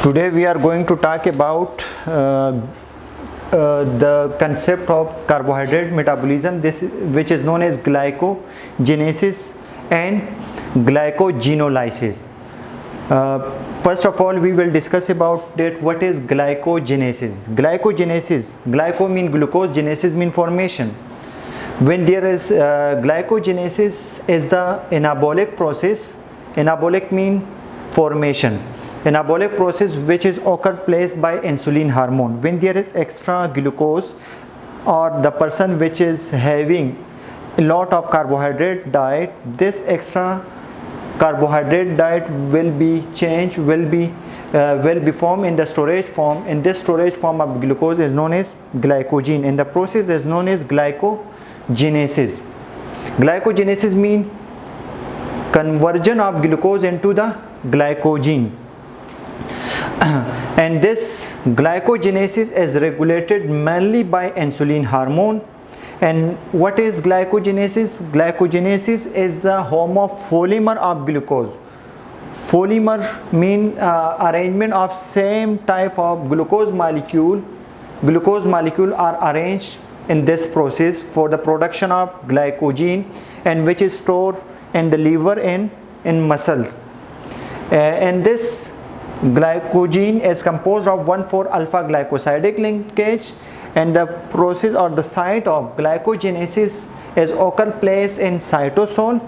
Today we are going to talk about the concept of carbohydrate metabolism, which is known as glycogenesis and glycogenolysis. First of all, we will discuss about that what is glycogenesis. Glyco mean glucose, genesis mean formation. When there is glycogenesis is the anabolic process. Anabolic mean formation. Anabolic process which is occurred place by insulin hormone. When there is extra glucose, or the person which is having a lot of carbohydrate diet, this extra carbohydrate diet will be changed, will be formed in the storage form, and this storage form of glucose is known as glycogen, and the process is known as glycogenesis. Glycogenesis means conversion of glucose into the glycogen. And this glycogenesis is regulated mainly by insulin hormone. And what is glycogenesis? Glycogenesis is the home of polymer of glucose. Polymer mean arrangement of same type of glucose molecule. Glucose molecule are arranged in this process for the production of glycogen, and which is stored in the liver and in muscles. And this glycogen is composed of 1,4-alpha glycosidic linkage, and the process or the site of glycogenesis is occur place in cytosol.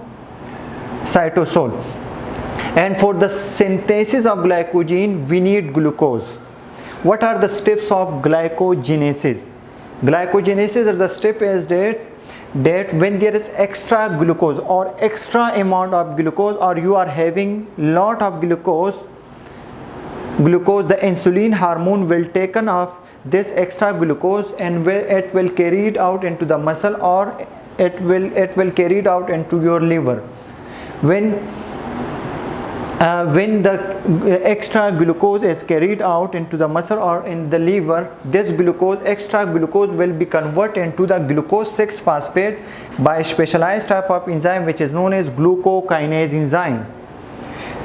And for the synthesis of glycogen we need glucose. What are the steps of glycogenesis? Glycogenesis is the step is that when there is extra glucose or extra amount of glucose, or you are having lot of glucose, the insulin hormone will taken off this extra glucose, and it will carry it out into the muscle, or it will carry it out into your liver. When the extra glucose is carried out into the muscle or in the liver, this extra glucose will be converted into the glucose 6-phosphate by a specialized type of enzyme which is known as glucokinase enzyme.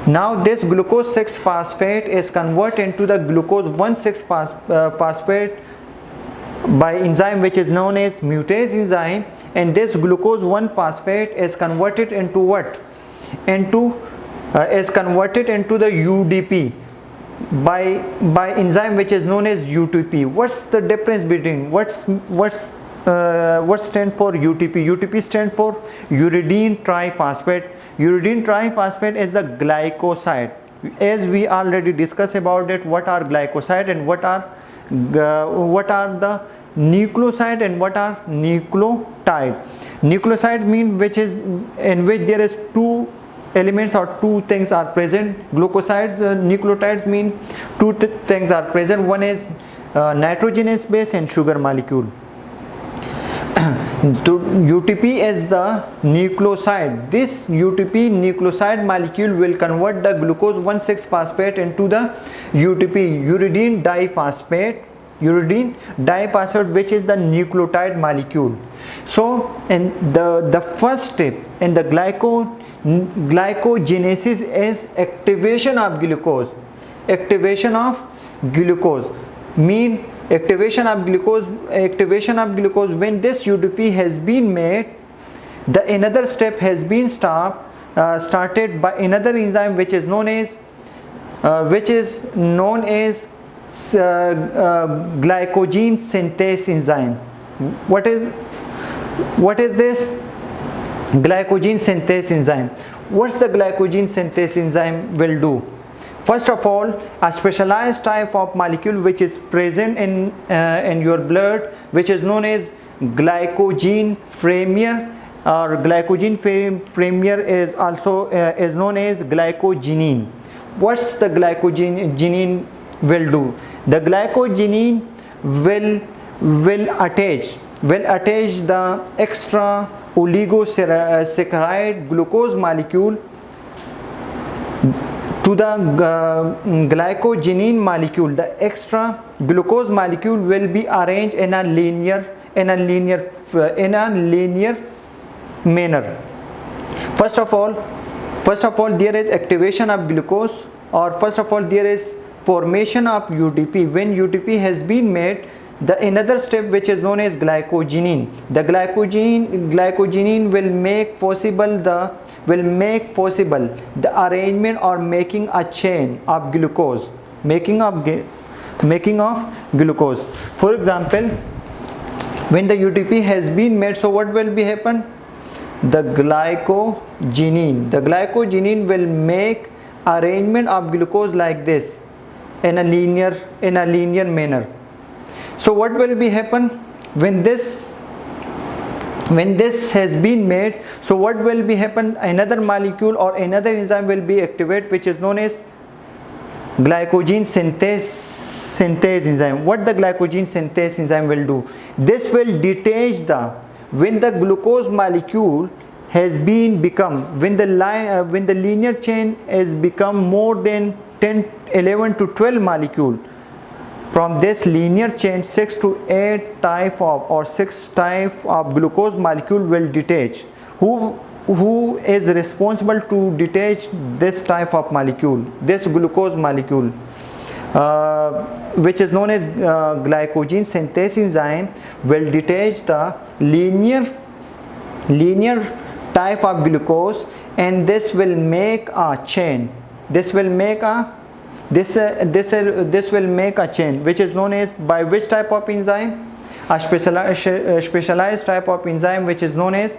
Now this glucose 6-phosphate is converted into the glucose 1,6-phosphate by enzyme which is known as mutase enzyme, and this glucose 1-phosphate is converted into what? Is converted into the UDP by enzyme which is known as UTP. What's the difference between what stand for UTP? UTP stand for uridine triphosphate. Uridine triphosphate is the glycoside. As we already discussed about it, what are glycoside and what are the nucleoside and what are nucleotide. Nucleoside mean which is in which there is two elements or two things are present. Glucosides, nucleotides mean two things are present. One is nitrogenous base and sugar molecule. UTP is the nucleoside. This UTP nucleoside molecule will convert the glucose 1,6-phosphate into the UTP, uridine diphosphate, which is the nucleotide molecule. So in the first step in the glycogenesis is activation of glucose. Activation of glucose mean activation of glucose. When this UTP has been made, the another step has been started by another enzyme which is known as glycogen synthase enzyme. What is this glycogen synthase enzyme? What's the glycogen synthase enzyme will do? First of all, a specialized type of molecule which is present in your blood, which is known as glycogen premier, or glycogen premier is also is known as glycogenine. What's the glycogenine will do? The glycogenine will attach the extra oligosaccharide glucose molecule to the glycogenine molecule. The extra glucose molecule will be arranged in a linear manner. First of all there is activation of glucose, or first of all there is formation of UTP. When UTP has been made, the another step which is known as glycogenine. The glycogenine will make possible the arrangement or making a chain of glucose, making of glucose. For example, when the UTP has been made, so what will be happen? The glycogenine will make arrangement of glucose like this in a linear manner. So what will be happen when this has been made? So what will be happen? Another molecule or another enzyme will be activated, which is known as glycogen synthase enzyme. What the glycogen synthase enzyme will do? This will detach when the glucose molecule has been become, when the linear chain has become more than 10, 11 to 12 molecule. From this linear chain, 6 to 8 type of glucose molecule will detach. Who is responsible to detach this type of molecule, this glucose molecule, which is known as glycogen synthase enzyme, will detach the linear type of glucose, and this will make a chain. This will make a chain, which is known as by which type of enzyme? A specialized type of enzyme, which is known as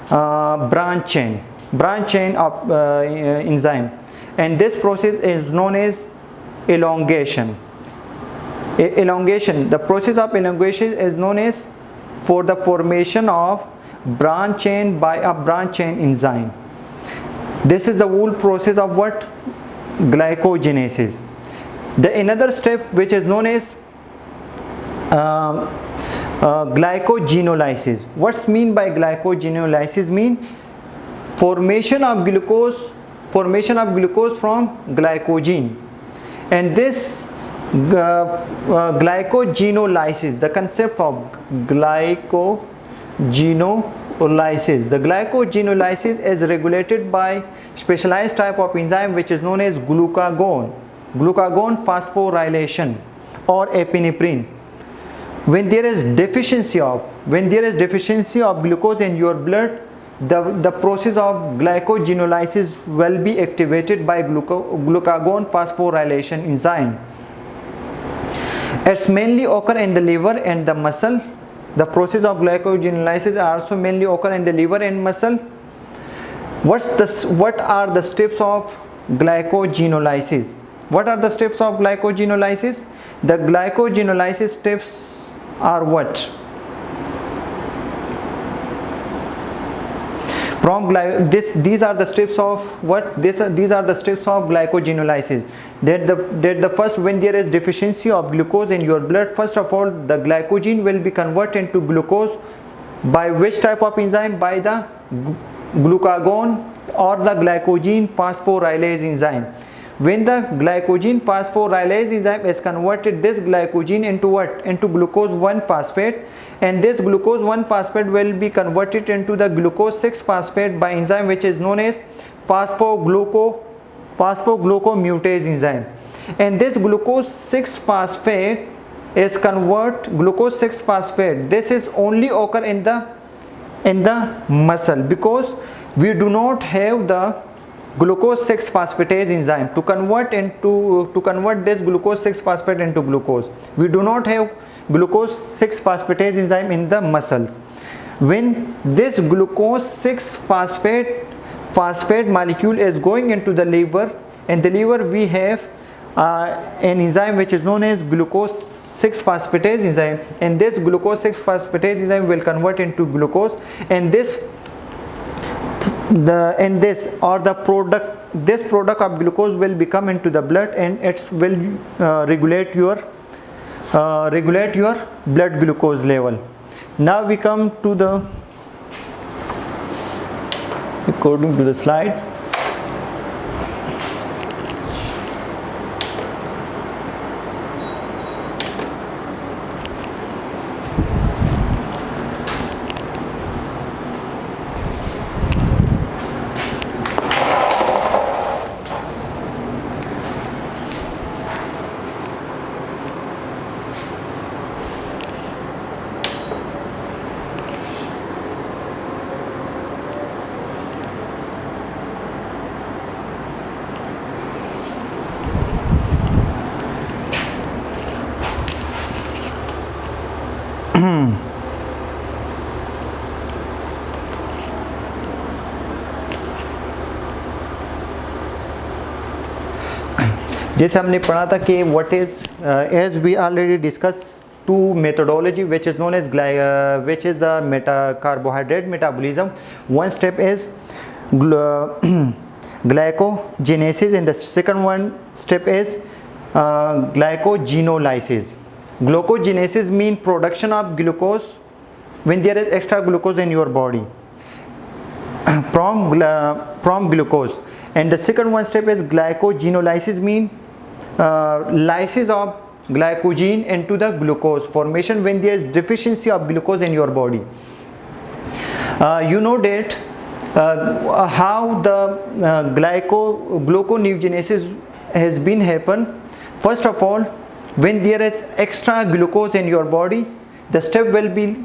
branch chain of enzyme, and this process is known as elongation. The process of elongation is known as for the formation of branch chain by a branch chain enzyme. This is the whole process of what? Glycogenesis. The another step which is known as glycogenolysis. What's mean by glycogenolysis? Mean formation of glucose from glycogen, and this glycogenolysis, the concept of glycogenolysis. The glycogenolysis is regulated by specialized type of enzyme which is known as glucagon phosphorylation or epinephrine. When there is deficiency of glucose in your blood, the process of glycogenolysis will be activated by glucagon phosphorylation enzyme. It's mainly occur in the liver and the muscle. The process of glycogenolysis also mainly occur in the liver and muscle. What are the steps of glycogenolysis? What are the steps of glycogenolysis? The glycogenolysis steps are what? These are the steps of what? These are the steps of glycogenolysis. That the first, when there is deficiency of glucose in your blood, first of all the glycogen will be converted into glucose by which type of enzyme? By the glucagon or the glycogen phosphorylase enzyme. When the glycogen phosphorylase enzyme is converted this glycogen into what? Into glucose 1-phosphate, and this glucose 1-phosphate will be converted into the glucose 6-phosphate by enzyme which is known as phosphoglucomutase enzyme. And this glucose 6-phosphate is glucose 6-phosphate. This is only occur in the muscle, because we do not have the glucose 6-phosphatase enzyme to convert this glucose 6-phosphate into glucose. We do not have glucose 6-phosphatase enzyme in the muscles. When this glucose 6-phosphate molecule is going into the liver, in the liver we have an enzyme which is known as glucose 6-phosphatase enzyme, and this glucose 6-phosphatase enzyme will convert into glucose, and this product of glucose will become into the blood, and it will regulate your blood glucose level. Now we come to the, according to the slide, जैसे हमने पढ़ा था कि what is as we already discuss two methodology which is known as which is the carbohydrate metabolism. One step is glycogenesis and the second one step is glycogenolysis. Glycogenesis mean production of glucose when there is extra glucose in your body from glucose, and the second one step is glycogenolysis mean lysis of glycogen into the glucose formation when there is deficiency of glucose in your body. You know that how the gluconeogenesis has been happen. First of all, when there is extra glucose in your body, the step will be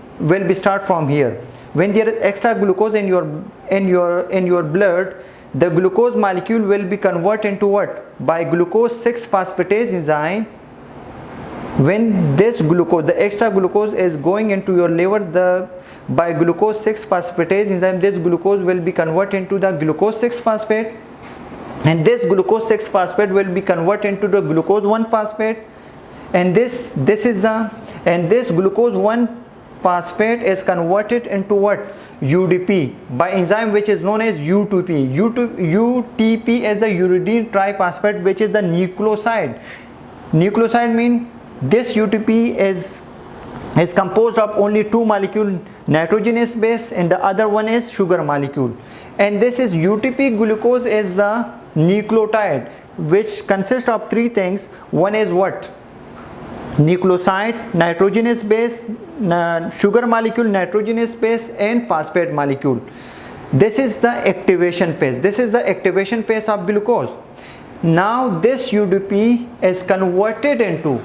start from here. When there is extra glucose in your blood, the glucose molecule will be converted into what? By glucose 6-phosphatase enzyme. When this glucose, the extra glucose is going into your liver, by glucose 6-phosphatase enzyme, this glucose will be converted into the glucose 6-phosphate, and this glucose 6-phosphate will be converted into the glucose 1-phosphate, and this glucose 1-phosphate is converted into what? UDP by enzyme which is known as UTP. UTP is the uridine triphosphate, which is the nucleoside. Nucleoside mean this UTP is composed of only two molecule, nitrogenous base and the other one is sugar molecule, and this is UTP glucose is the nucleotide which consists of three things. One is what? Nucleoside, nitrogenous base, sugar molecule, nitrogenous base, and phosphate molecule. This is the activation phase. This is the activation phase of glucose. Now this UDP is converted into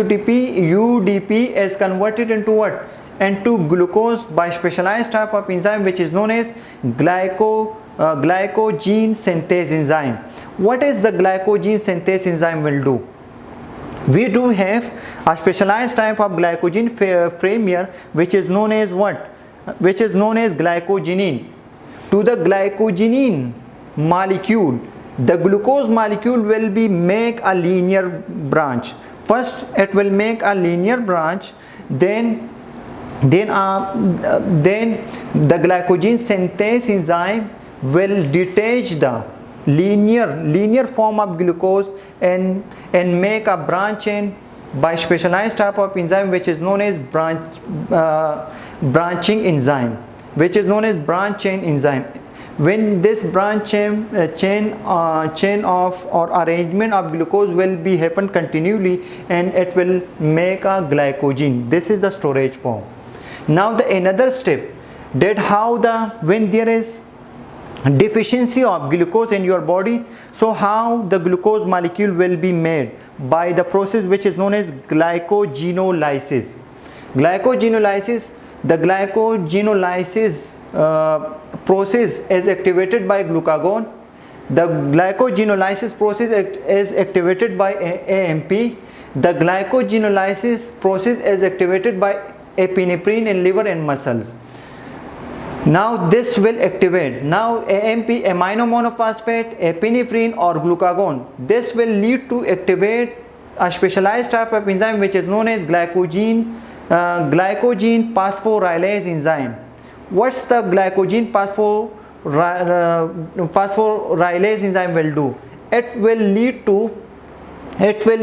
UDP is converted into what? Into glucose by specialized type of enzyme which is known as glycogen synthase enzyme. What is the glycogen synthase enzyme will do? We do have a specialized type of glycogen frame here which is known as what? Which is known as glycogenin. To the glycogenin molecule, the glucose molecule will be make a linear branch. First it will make a linear branch, then the glycogen synthase enzyme will detach the linear form of glucose and make a branch chain by specialized type of enzyme which is known as branching enzyme, which is known as branch chain enzyme. When this branch chain of or arrangement of glucose will be happen continually, and it will make a glycogen. This is the storage form. Now the another step, that how when there is deficiency of glucose in your body, so how the glucose molecule will be made by the process which is known as glycogenolysis. The glycogenolysis process is activated by glucagon. The glycogenolysis process is activated by AMP. The glycogenolysis process is activated by epinephrine in liver and muscles. Now this will activate AMP, amino monophosphate, epinephrine or glucagon. This will lead to activate a specialized type of enzyme which is known as glycogen phosphorylase enzyme. What's the glycogen phosphorylase enzyme will do? It will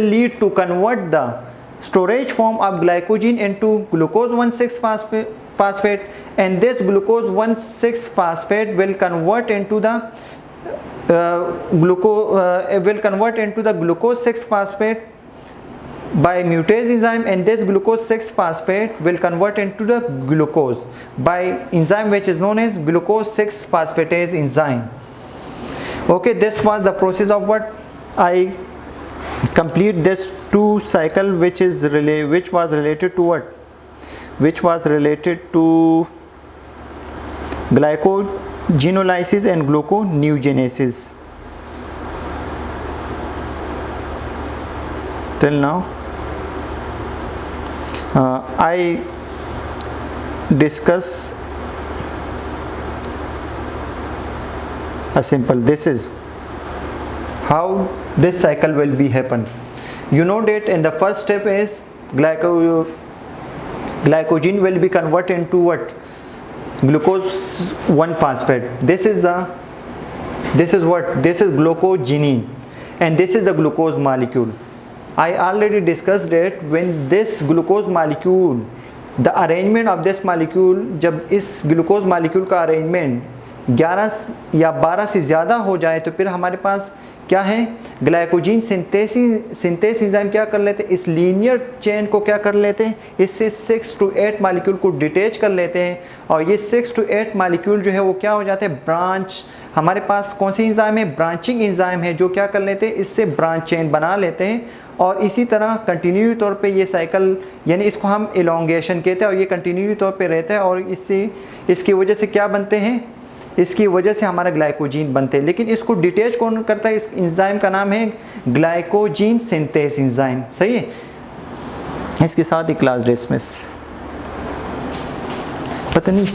lead to convert the storage form of glycogen into glucose 1,6-phosphate, and this glucose 1,6-phosphate will convert into the glucose 6-phosphate by mutase enzyme, and this glucose 6-phosphate will convert into the glucose by enzyme which is known as glucose 6-phosphatase enzyme. Okay, this was the process of what I complete this two cycle which was related to what? Which was related to glycogenolysis and gluconeogenesis. Till now I discuss a simple, this is how this cycle will be happen. You know that in the first step is glycogen will be converted into what? Glucose 1 phosphate. This is glucogenine, and this is the glucose molecule. I already discussed that when this glucose molecule, the arrangement of this molecule, जब इस glucose molecule का arrangement 11 या 12 से ज़्यादा हो जाए तो फिर हमारे पास क्या है, ग्लाइकोजीन सिंथेसिस एंजाइम क्या कर लेते हैं, इस लीनियर चेन को क्या कर लेते हैं, इससे 6 to 8 मालिक्यूल को डिटेच कर लेते हैं, और ये 6 to 8 मालिक्यूल जो है वो क्या हो जाते हैं, ब्रांच। हमारे पास कौन सी एंजाइम है, ब्रांचिंग एंजाइम है, जो क्या कर लेते हैं, इससे ब्रांच चेन बना लेते हैं, और इसी तरह कंटिन्यू तौर पे ये साइकिल, यानी इसको हम एलोंगेशन कहते हैं, और ये कंटिन्यू तौर पे रहता है, और इसकी वजह से क्या बनते हैं, इसकी वजह से हमारा ग्लाइकोजीन बनते हैं। लेकिन इसको डिटेच कौन करता है, इस एंजाइम का नाम है ग्लाइकोजीन सिंथेस एंजाइम। सही है। इसके साथ ही क्लास डिसमिस। पता नहीं